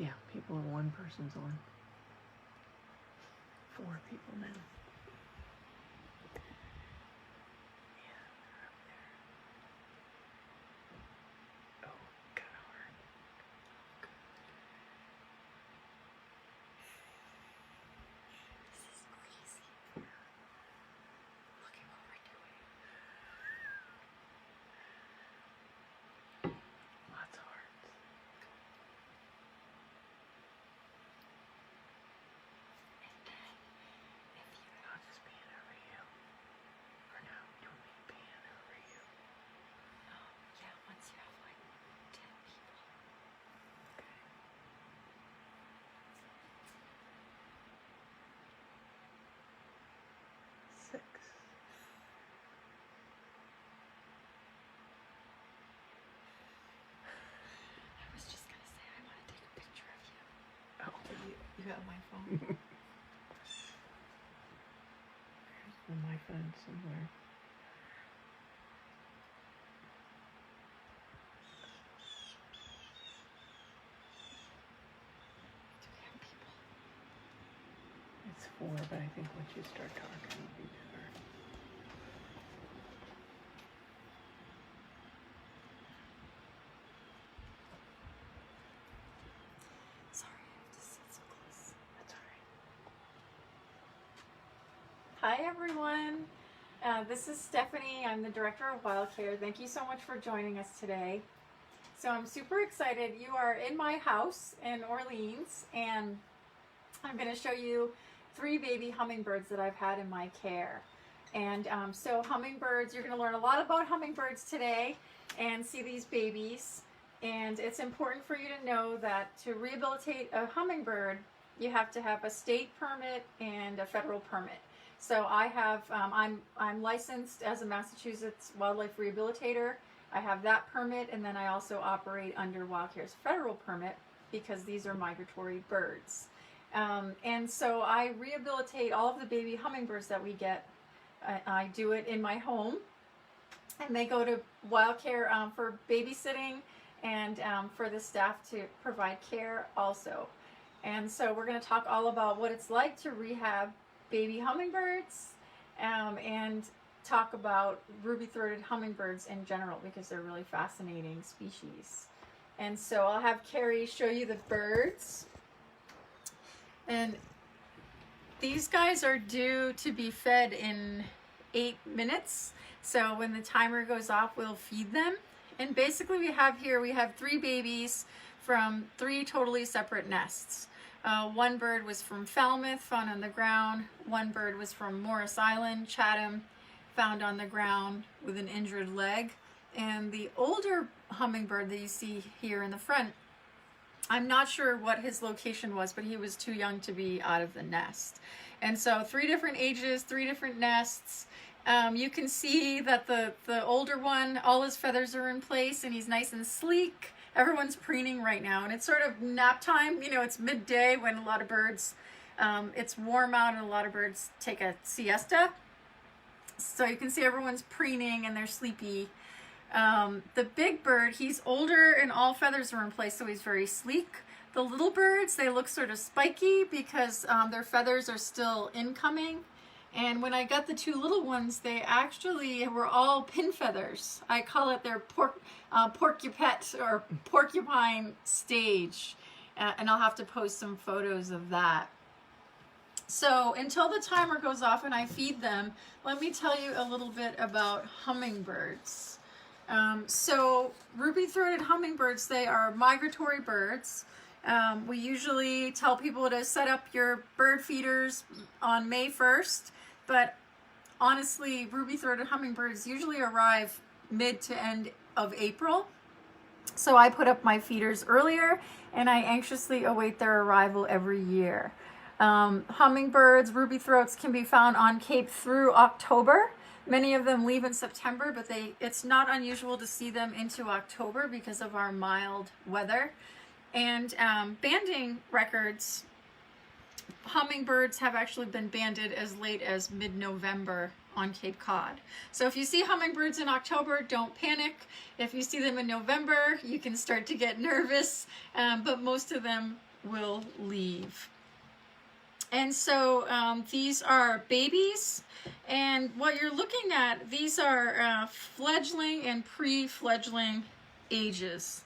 Yeah, people are one person's on. 4 people now. Yeah, they're up there. Oh, got hard. This is crazy. Look at what we're doing. Lots of hearts. And then, if you I'll just pan over you. Or no, you want me to pan over you? yeah, once you have like 10 people. Okay. 6. I was just gonna say I want to take a picture of you. Oh, You got my phone. on my phone somewhere. Do we have people? It's 4, but I think once you start talking, it'll be better. Sorry, I have to sit so close. That's all right. Hi everyone, this is Stephanie. I'm the Director of Wild Care. Thank you so much for joining us today. So I'm super excited. You are in my house in Orleans, and I'm going to show you 3 baby hummingbirds that I've had in my care. And so hummingbirds, you're going to learn a lot about hummingbirds today and see these babies. And it's important for you to know that to rehabilitate a hummingbird, you have to have a state permit and a federal permit. So I have, I'm licensed as a Massachusetts wildlife rehabilitator. I have that permit, and then I also operate under Wild Care's federal permit because these are migratory birds. And so I rehabilitate all of the baby hummingbirds that we get. I do it in my home, and they go to Wild Care for babysitting and for the staff to provide care also. And so we're going to talk all about what it's like to rehab baby hummingbirds and talk about ruby-throated hummingbirds in general because they're really fascinating species. And so I'll have Carrie show you the birds. And these guys are due to be fed in 8 minutes. So when the timer goes off, we'll feed them. And basically we have 3 babies from 3 totally separate nests. One bird was from Falmouth, found on the ground. One bird was from Morris Island, Chatham, found on the ground with an injured leg. And the older hummingbird that you see here in the front, I'm not sure what his location was, but he was too young to be out of the nest. And so 3 different ages, 3 different nests. You can see that the older one, all his feathers are in place and he's nice and sleek. Everyone's preening right now, and it's sort of nap time. You know, it's midday when a lot of birds, it's warm out and a lot of birds take a siesta. So you can see everyone's preening and they're sleepy. The big bird, he's older and all feathers are in place, so he's very sleek. The little birds, they look sort of spiky because their feathers are still incoming. And when I got the 2 little ones, they actually were all pin feathers. I call it their porcupet or porcupine stage. And I'll have to post some photos of that. So until the timer goes off and I feed them, let me tell you a little bit about hummingbirds. So ruby-throated hummingbirds, they are migratory birds. We usually tell people to set up your bird feeders on May 1st, but honestly, ruby-throated hummingbirds usually arrive mid to end of April. So I put up my feeders earlier, and I anxiously await their arrival every year. Hummingbirds, ruby-throats can be found on Cape through October. Many of them leave in September, but it's not unusual to see them into October because of our mild weather. And banding records, hummingbirds have actually been banded as late as mid-November on Cape Cod. So if you see hummingbirds in October, don't panic. If you see them in November, you can start to get nervous, but most of them will leave. And so these are babies, and what you're looking at, these are fledgling and pre-fledgling ages.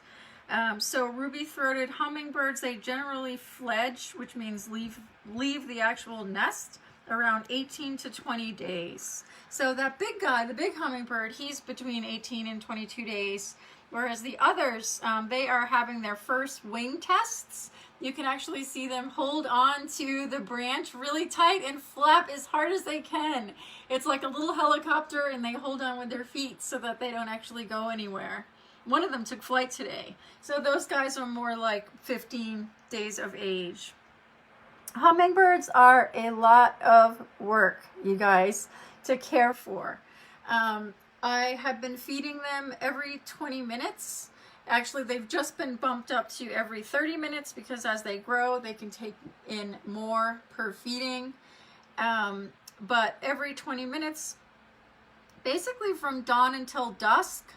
So ruby-throated hummingbirds, they generally fledge, which means leave the actual nest around 18 to 20 days. So that big guy, the big hummingbird, he's between 18 and 22 days, whereas the others, they are having their first wing tests. You can actually see them hold on to the branch really tight and flap as hard as they can. It's like a little helicopter, and they hold on with their feet so that they don't actually go anywhere. One of them took flight today. So those guys are more like 15 days of age. Hummingbirds are a lot of work, you guys, to care for. I have been feeding them every 20 minutes. Actually, they've just been bumped up to every 30 minutes because as they grow, they can take in more per feeding. But every 20 minutes, basically from dawn until dusk,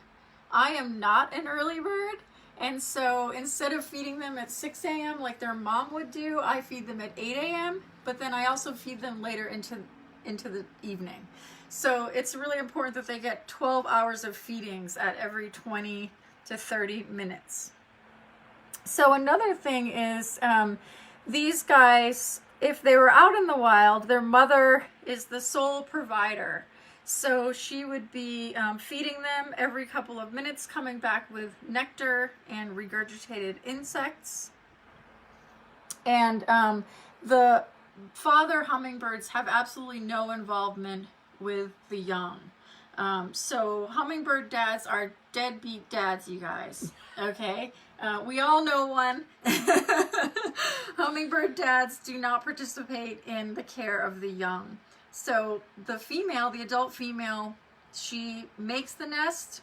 I am not an early bird. And so instead of feeding them at 6 a.m. like their mom would do, I feed them at 8 a.m. But then I also feed them later into the evening. So it's really important that they get 12 hours of feedings at every 20 to 30 minutes. So another thing is these guys, if they were out in the wild, their mother is the sole provider. So she would be feeding them every couple of minutes, coming back with nectar and regurgitated insects. And the father hummingbirds have absolutely no involvement with the young. So hummingbird dads are deadbeat dads, you guys. Okay? We all know one. Hummingbird dads do not participate in the care of the young. So the female, the adult female, she makes the nest.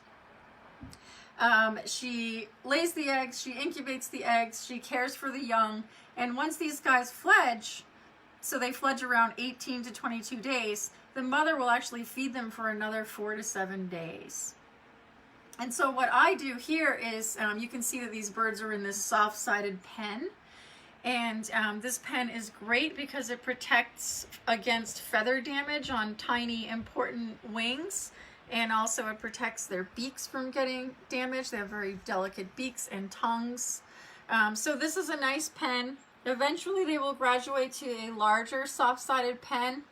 She lays the eggs, she incubates the eggs, she cares for the young. And once these guys fledge, so they fledge around 18 to 22 days, the mother will actually feed them for another 4 to 7 days. And so what I do here is, you can see that these birds are in this soft-sided pen. And this pen is great because it protects against feather damage on tiny, important wings. And also it protects their beaks from getting damaged. They have very delicate beaks and tongues. So this is a nice pen. Eventually they will graduate to a larger soft-sided pen.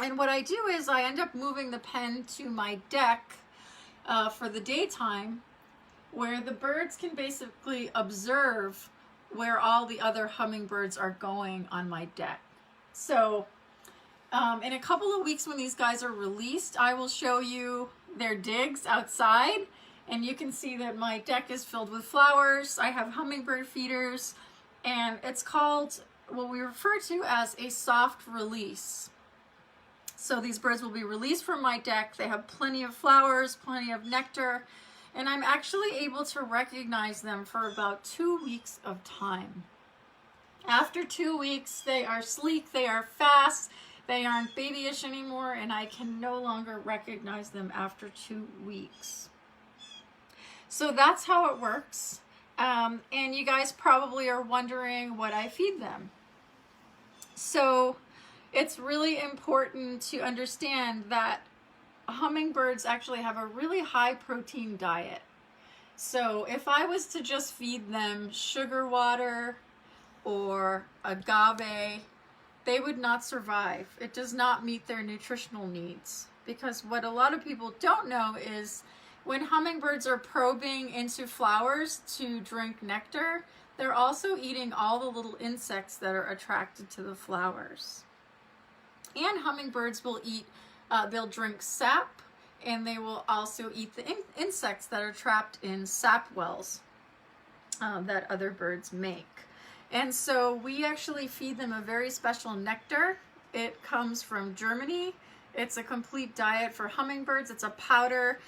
And what I do is I end up moving the pen to my deck for the daytime, where the birds can basically observe where all the other hummingbirds are going on my deck. So in a couple of weeks when these guys are released, I will show you their digs outside, and you can see that my deck is filled with flowers. I have hummingbird feeders, and it's called what we refer to as a soft release. So these birds will be released from my deck. They have plenty of flowers, plenty of nectar, and I'm actually able to recognize them for about 2 weeks of time. After 2 weeks, they are sleek, they are fast, they aren't babyish anymore, and I can no longer recognize them after 2 weeks. So that's how it works. And you guys probably are wondering what I feed them. So it's really important to understand that hummingbirds actually have a really high protein diet. So if I was to just feed them sugar water or agave, they would not survive. It does not meet their nutritional needs. Because what a lot of people don't know is when hummingbirds are probing into flowers to drink nectar, they're also eating all the little insects that are attracted to the flowers. And hummingbirds will eat, they'll drink sap, and they will also eat the insects that are trapped in sap wells that other birds make. And so we actually feed them a very special nectar. It comes from Germany. It's a complete diet for hummingbirds. It's a powder.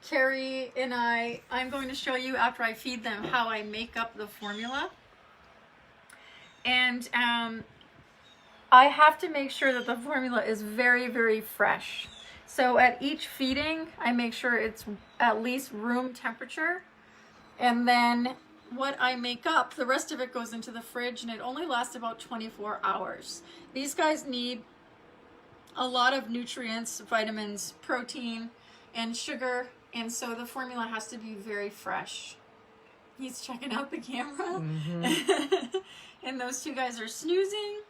Carrie and I'm going to show you after I feed them how I make up the formula. And I have to make sure that the formula is very, very fresh. So at each feeding, I make sure it's at least room temperature. And then what I make up, the rest of it goes into the fridge, and it only lasts about 24 hours. These guys need a lot of nutrients, vitamins, protein, and sugar, and so the formula has to be very fresh. He's checking out the camera. And those two guys are snoozing.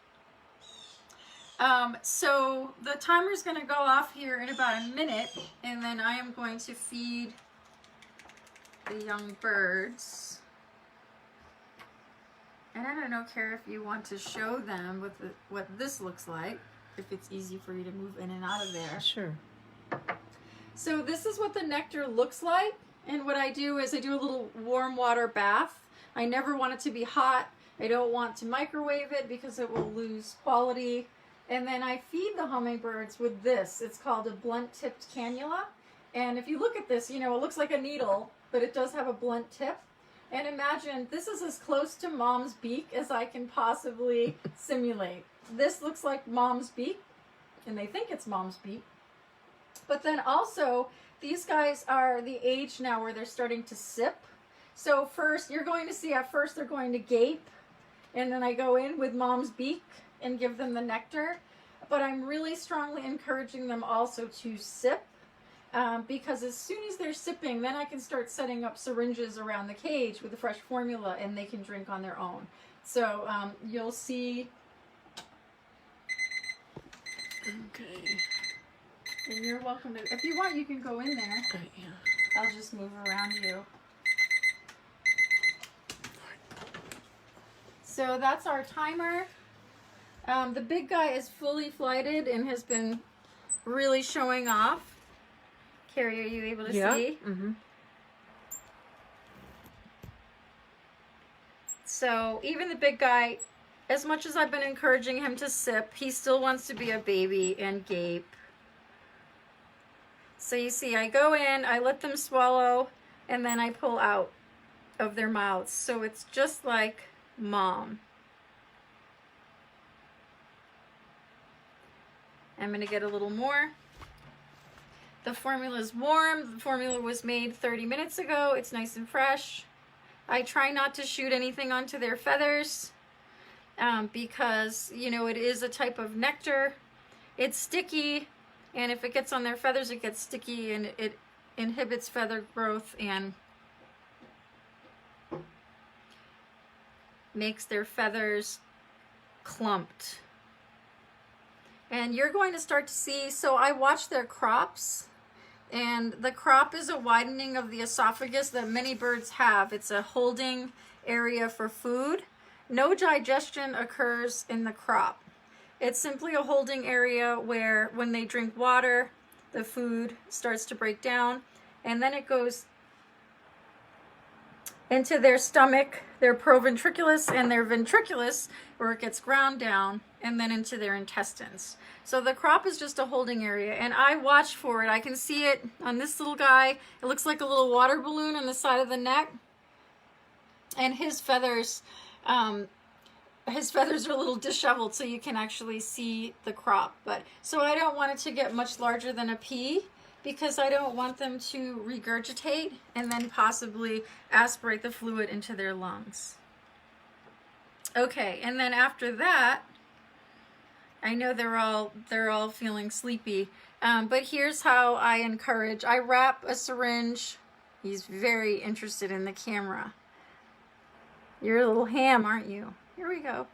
So the timer's going to go off here in about a minute, and then I am going to feed the young birds. And I don't know, Kara, if you want to show them what this looks like, if it's easy for you to move in and out of there. Sure. So this is what the nectar looks like. And what I do is I do a little warm water bath. I never want it to be hot. I don't want to microwave it because it will lose quality. And then I feed the hummingbirds with this. It's called a blunt-tipped cannula. And if you look at this, you know, it looks like a needle, but it does have a blunt tip. And imagine, this is as close to mom's beak as I can possibly simulate. This looks like mom's beak, and they think it's mom's beak. But then also, these guys are the age now where they're starting to sip. So first, you're going to see at first they're going to gape, and then I go in with mom's beak and give them the nectar. But I'm really strongly encouraging them also to sip, because as soon as they're sipping, then I can start setting up syringes around the cage with the fresh formula, and they can drink on their own. So you'll see. Okay. And you're welcome to, if you want, you can go in there. Yeah. I'll just move around you. So that's our timer. The big guy is fully flighted and has been really showing off. Carrie, are you able to see? So even the big guy, as much as I've been encouraging him to sip, he still wants to be a baby and gape. So you see, I go in, I let them swallow, and then I pull out of their mouths. So it's just like mom. I'm going to get a little more. The formula is warm. The formula was made 30 minutes ago. It's nice and fresh. I try not to shoot anything onto their feathers because, you know, it is a type of nectar. It's sticky, and if it gets on their feathers, it gets sticky, and it inhibits feather growth and makes their feathers clumped. And you're going to start to see, so I watch their crops, and the crop is a widening of the esophagus that many birds have. It's a holding area for food. No digestion occurs in the crop. It's simply a holding area where when they drink water, the food starts to break down, and then it goes into their stomach, their proventriculus and their ventriculus, where it gets ground down, and then into their intestines. So the crop is just a holding area, and I watch for it. I can see it on this little guy. It looks like a little water balloon on the side of the neck, and his feathers are a little disheveled, so you can actually see the crop. But so I don't want it to get much larger than a pea, because I don't want them to regurgitate and then possibly aspirate the fluid into their lungs. Okay, and then after that, I know they're all feeling sleepy, but here's how I encourage. I wrap a syringe. He's very interested in the camera. You're a little ham, aren't you? Here we go.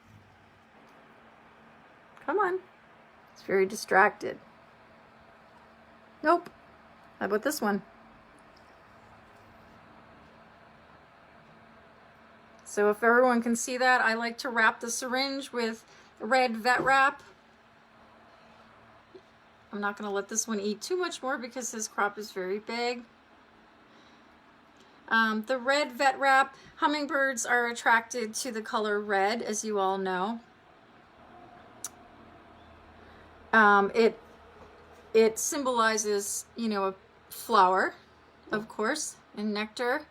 Come on. He's very distracted. Nope. How about this one? So if everyone can see that, I like to wrap the syringe with red vet wrap. I'm not going to let this one eat too much more because his crop is very big. The red vet wrap, hummingbirds are attracted to the color red, as you all know. It symbolizes, you know, a flower, of course, and nectar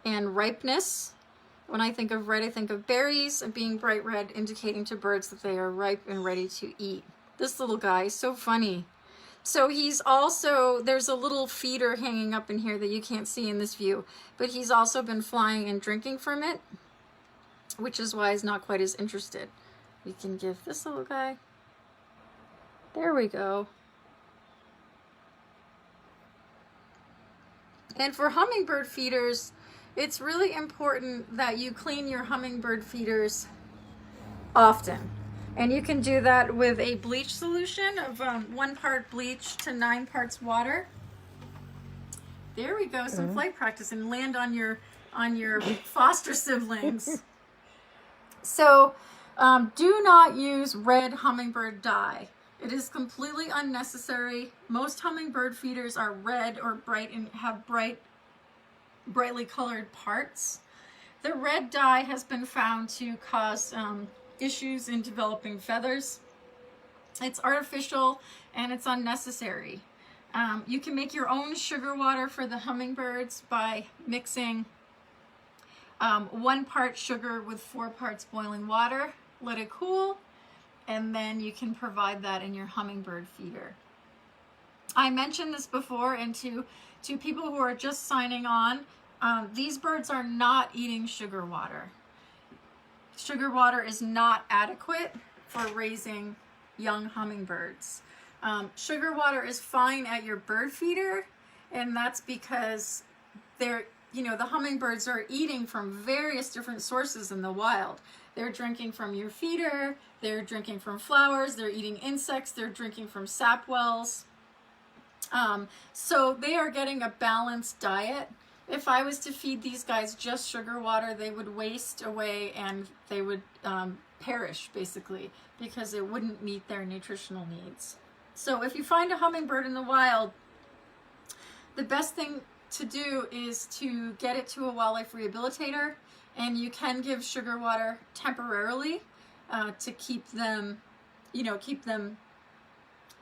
and ripeness. When I think of red, I think of berries, and being bright red indicating to birds that they are ripe and ready to eat. This little guy is so funny. So he's also, there's a little feeder hanging up in here that you can't see in this view, but he's also been flying and drinking from it, which is why he's not quite as interested. We can give this little guy, there we go. And for hummingbird feeders, it's really important that you clean your hummingbird feeders often. And you can do that with a bleach solution of 1 part bleach to 9 parts water. There we go, some flight practice, and land on your foster siblings. So do not use red hummingbird dye. It is completely unnecessary. Most hummingbird feeders are red or bright and have brightly colored parts. The red dye has been found to cause issues in developing feathers. It's artificial and it's unnecessary. You can make your own sugar water for the hummingbirds by mixing 1 part sugar with 4 parts boiling water. Let it cool, and then you can provide that in your hummingbird feeder. I mentioned this before, and to people who are just signing on, these birds are not eating sugar water. Sugar water is not adequate for raising young hummingbirds. Sugar water is fine at your bird feeder, and that's because the hummingbirds are eating from various different sources in the wild. They're drinking from your feeder, they're drinking from flowers, they're eating insects, they're drinking from sap wells. So they are getting a balanced diet. If I was to feed these guys just sugar water, they would waste away and they would perish, basically, because it wouldn't meet their nutritional needs. So if you find a hummingbird in the wild, the best thing to do is to get it to a wildlife rehabilitator, and you can give sugar water temporarily to keep them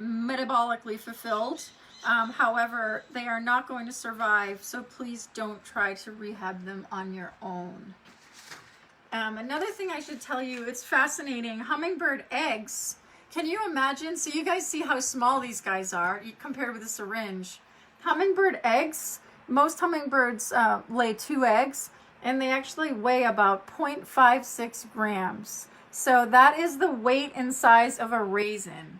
metabolically fulfilled. However, they are not going to survive, so please don't try to rehab them on your own. Another thing I should tell you, it's fascinating, hummingbird eggs. Can you imagine? So you guys see how small these guys are compared with a syringe. Hummingbird eggs, most hummingbirds lay 2 eggs, and they actually weigh about 0.56 grams. So that is the weight and size of a raisin.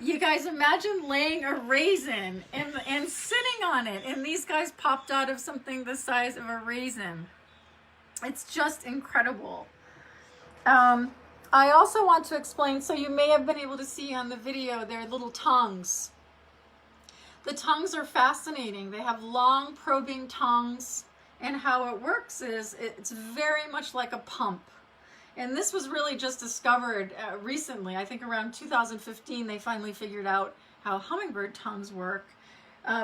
You guys imagine laying a raisin and sitting on it, and these guys popped out of something the size of a raisin. It's just incredible. I also want to explain, so you may have been able to see on the video their little tongues. The tongues are fascinating. They have long probing tongues, and how it works is it's very much like a pump. And this was really just discovered recently. I think around 2015 they finally figured out how hummingbird tongues work.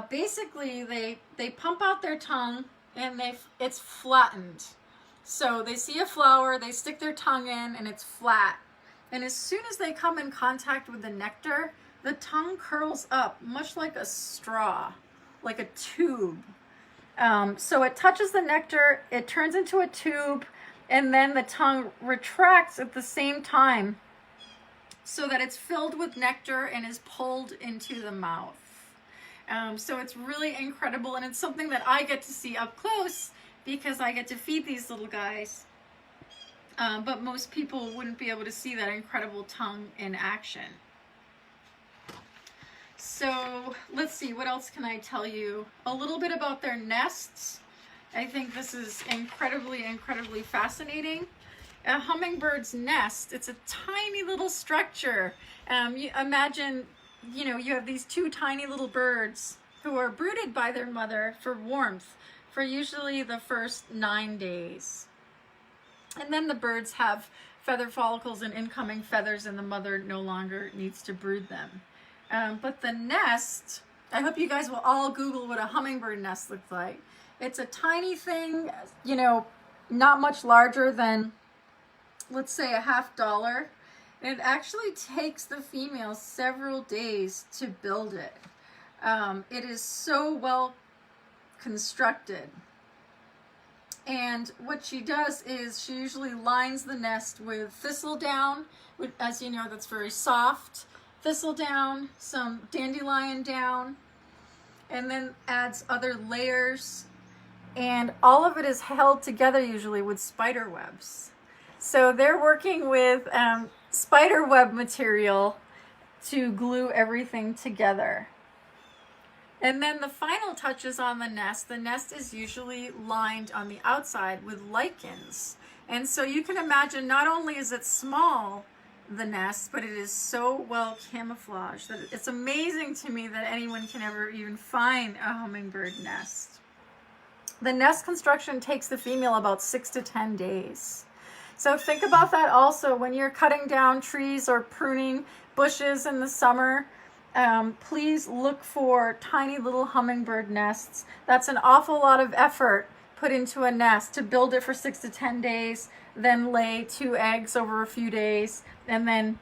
Basically, they pump out their tongue, and it's flattened. So they see a flower, they stick their tongue in, and it's flat. And as soon as they come in contact with the nectar, the tongue curls up, much like a straw, like a tube. So it touches the nectar, it turns into a tube, and then the tongue retracts at the same time so that it's filled with nectar and is pulled into the mouth. So it's really incredible, and it's something that I get to see up close because I get to feed these little guys. But most people wouldn't be able to see that incredible tongue in action. So let's see, what else can I tell you? A little bit about their nests. I think this is incredibly, incredibly fascinating. A hummingbird's nest, it's a tiny little structure. You imagine, you have these 2 tiny little birds who are brooded by their mother for warmth for usually the first 9 days. And then the birds have feather follicles and incoming feathers, and the mother no longer needs to brood them. But the nest, I hope you guys will all Google what a hummingbird nest looks like. It's a tiny thing, not much larger than, let's say, $50. And it actually takes the female several days to build it. It is so well constructed. And what she does is she usually lines the nest with thistledown, as you know, that's very soft. thistle down, some dandelion down, and then adds other layers. And all of it is held together usually with spider webs. So they're working with spider web material to glue everything together. And then the final touches on the nest. The nest is usually lined on the outside with lichens. And so you can imagine not only is it small, the nest, but it is so well camouflaged that it's amazing to me that anyone can ever even find a hummingbird nest. The nest construction takes the female about 6 to 10 days. So think about that also when you're cutting down trees or pruning bushes in the summer. Please look for tiny little hummingbird nests. That's an awful lot of effort put into a nest to build it for 6 to 10 days, then lay 2 eggs over a few days, and then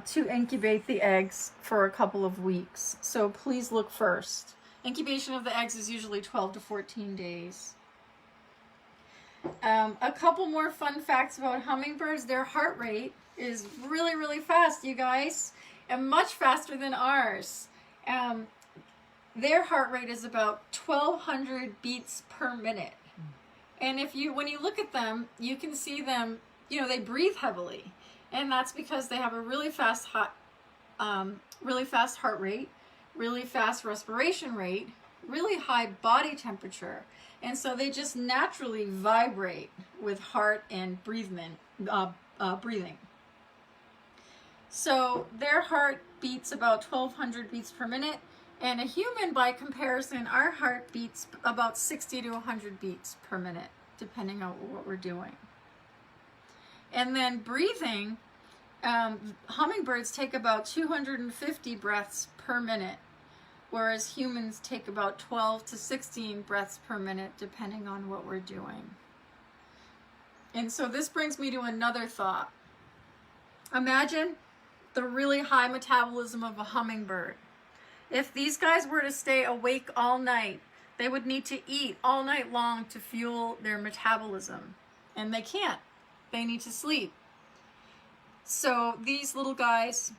to incubate the eggs for a couple of weeks. So please look first. Incubation of the eggs is usually 12 to 14 days. A couple more fun facts about hummingbirds. Their heart rate is really, really fast, you guys, and much faster than ours. Their heart rate is about 1,200 beats per minute. And when you look at them, you can see them, they breathe heavily. And that's because they have a really fast heart rate, really fast respiration rate, really high body temperature. And so they just naturally vibrate with heart and breathing. So their heart beats about 1,200 beats per minute. And a human, by comparison, our heart beats about 60 to 100 beats per minute, depending on what we're doing. And then breathing, hummingbirds take about 250 breaths per minute, whereas humans take about 12 to 16 breaths per minute, depending on what we're doing. And so this brings me to another thought. Imagine the really high metabolism of a hummingbird. If these guys were to stay awake all night, they would need to eat all night long to fuel their metabolism. And they can't. They need to sleep. So these little guys,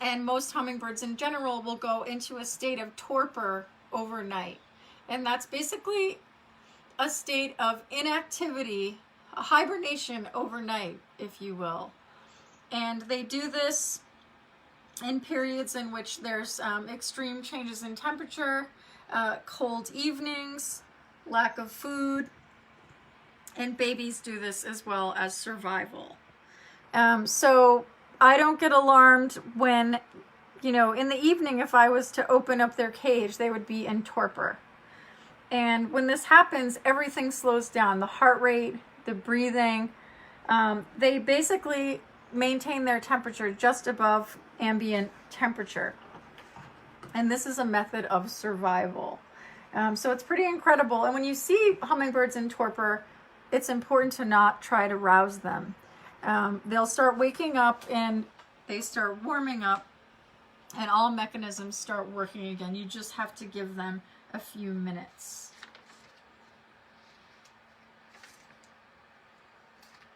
and most hummingbirds in general, will go into a state of torpor overnight. And that's basically a state of inactivity, a hibernation overnight, if you will. And they do this in periods in which there's extreme changes in temperature, cold evenings, lack of food, and babies do this as well as survival. So I don't get alarmed when, in the evening, if I was to open up their cage, they would be in torpor. And when this happens, everything slows down. The heart rate, the breathing, they basically maintain their temperature just above ambient temperature. And this is a method of survival. So it's pretty incredible. And when you see hummingbirds in torpor, it's important to not try to rouse them. They'll start waking up and they start warming up and all mechanisms start working again. You just have to give them a few minutes.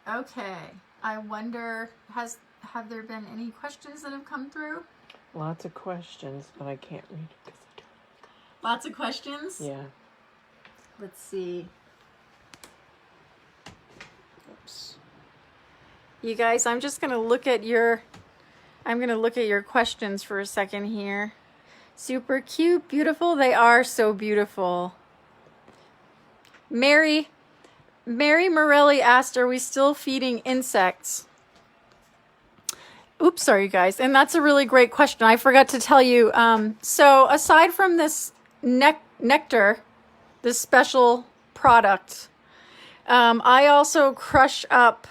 Okay, I wonder, have there been any questions that have come through? Lots of questions, but I can't read it because I don't. Lots of questions? Yeah. Let's see. Oops. You guys, I'm just going to look at your questions for a second here. Super cute, beautiful. They are so beautiful. Mary Morelli asked, are we still feeding insects? Oops, sorry, guys. And that's a really great question. I forgot to tell you. So aside from this nectar, this special product, I also crush up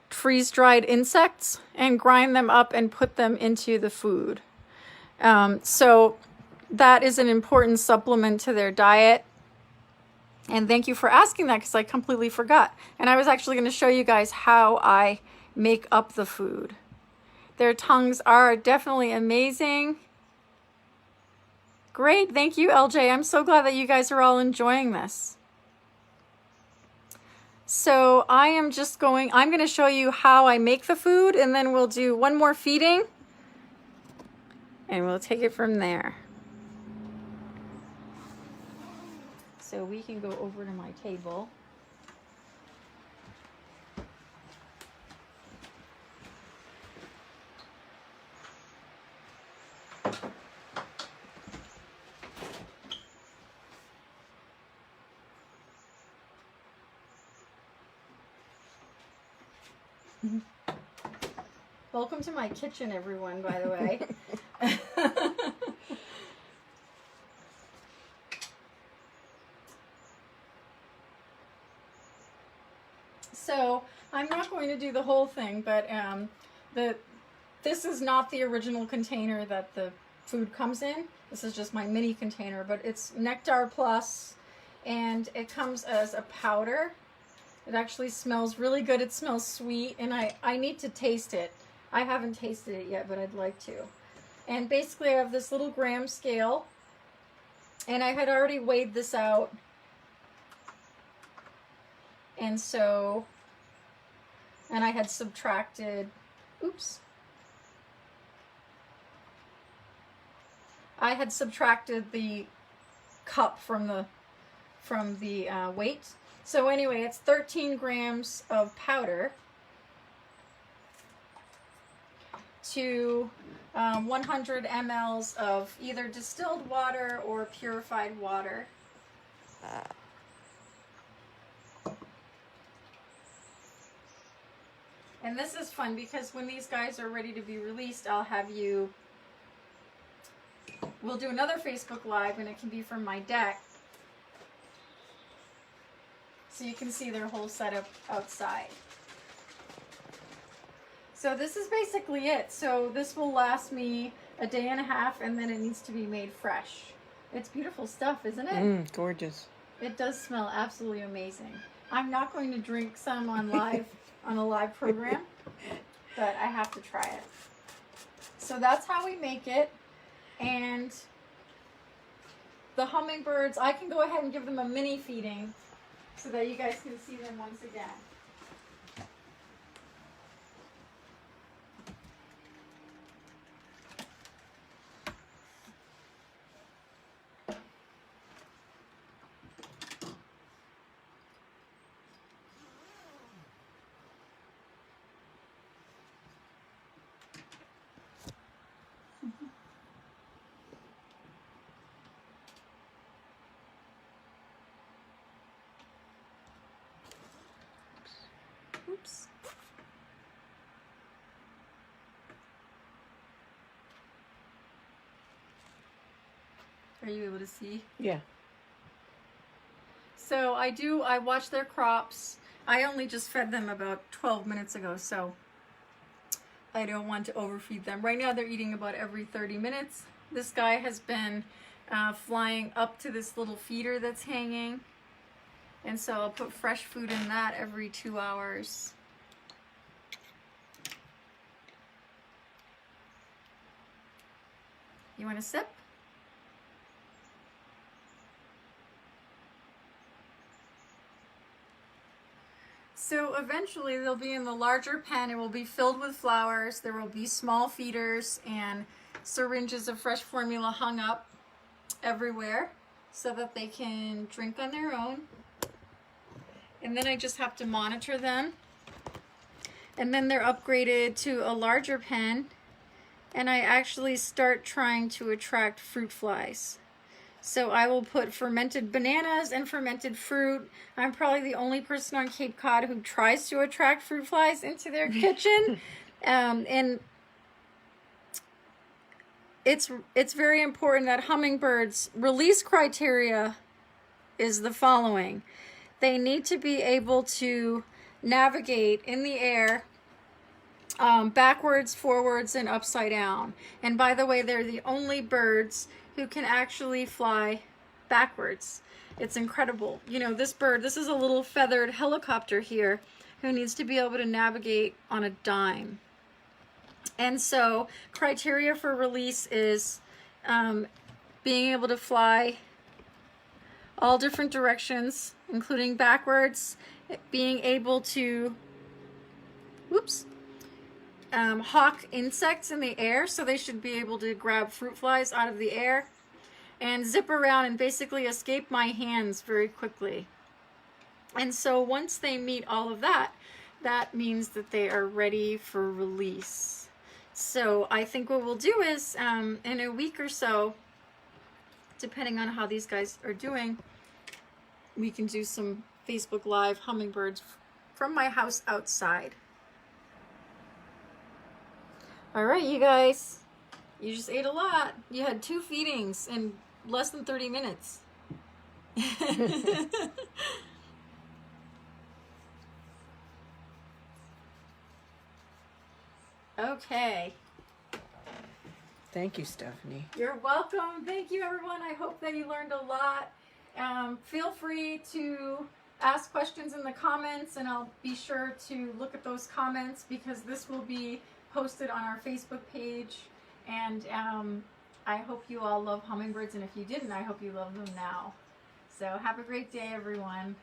freeze-dried insects and grind them up and put them into the food. So that is an important supplement to their diet. And thank you for asking that because I completely forgot. And I was actually going to show you guys how I make up the food. Their tongues are definitely amazing. Great. Thank you, LJ. I'm so glad that you guys are all enjoying this. So I'm going to show you how I make the food, and then we'll do one more feeding, and we'll take it from there. So we can go over to my table. Welcome to my kitchen, everyone, by the way. So I'm not going to do the whole thing, but this is not the original container that the food comes in. This is just my mini container, but it's Nectar Plus, and it comes as a powder. It actually smells really good. It smells sweet, and I need to taste it. I haven't tasted it yet, but I'd like to. And basically I have this little gram scale, and I had already weighed this out. And so, and I had subtracted, I had subtracted the cup from the weight. So anyway, it's 13 grams of powder to 100 mLs of either distilled water or purified water. And this is fun because when these guys are ready to be released, I'll have you, we'll do another Facebook Live, and it can be from my deck. So you can see their whole setup outside. So this is basically it. So this will last me a day and a half, and then it needs to be made fresh. It's beautiful stuff, isn't it? Gorgeous. It does smell absolutely amazing. I'm not going to drink some on live on a live program, but I have to try it. So that's how we make it. And the hummingbirds, I can go ahead and give them a mini feeding so that you guys can see them once again. Oops. Are you able to see? Yeah. So I watch their crops. I only just fed them about 12 minutes ago, so I don't want to overfeed them. Right now they're eating about every 30 minutes. This guy has been flying up to this little feeder that's hanging. And so I'll put fresh food in that every 2 hours. You want a sip? So eventually they'll be in the larger pen. It will be filled with flowers. There will be small feeders and syringes of fresh formula hung up everywhere so that they can drink on their own. And then I just have to monitor them. And then they're upgraded to a larger pen, and I actually start trying to attract fruit flies. So I will put fermented bananas and fermented fruit. I'm probably the only person on Cape Cod who tries to attract fruit flies into their kitchen. And it's very important that hummingbirds' release criteria is the following. They need to be able to navigate in the air backwards, forwards, and upside down. And by the way, they're the only birds who can actually fly backwards. It's incredible. You know, this bird, this is a little feathered helicopter here who needs to be able to navigate on a dime. And so criteria for release is being able to fly all different directions, including backwards, being able to, hawk insects in the air, so they should be able to grab fruit flies out of the air and zip around and basically escape my hands very quickly. And so once they meet all of that, that means that they are ready for release. So I think what we'll do is, in a week or so, depending on how these guys are doing, we can do some Facebook Live hummingbirds from my house outside. All right, you guys, you just ate a lot. You had 2 feedings in less than 30 minutes. Okay. Thank you, Stephanie. You're welcome. Thank you, everyone. I hope that you learned a lot. Feel free to ask questions in the comments, and I'll be sure to look at those comments because this will be posted on our Facebook page. And I hope you all love hummingbirds, and if you didn't, I hope you love them now. So have a great day, everyone.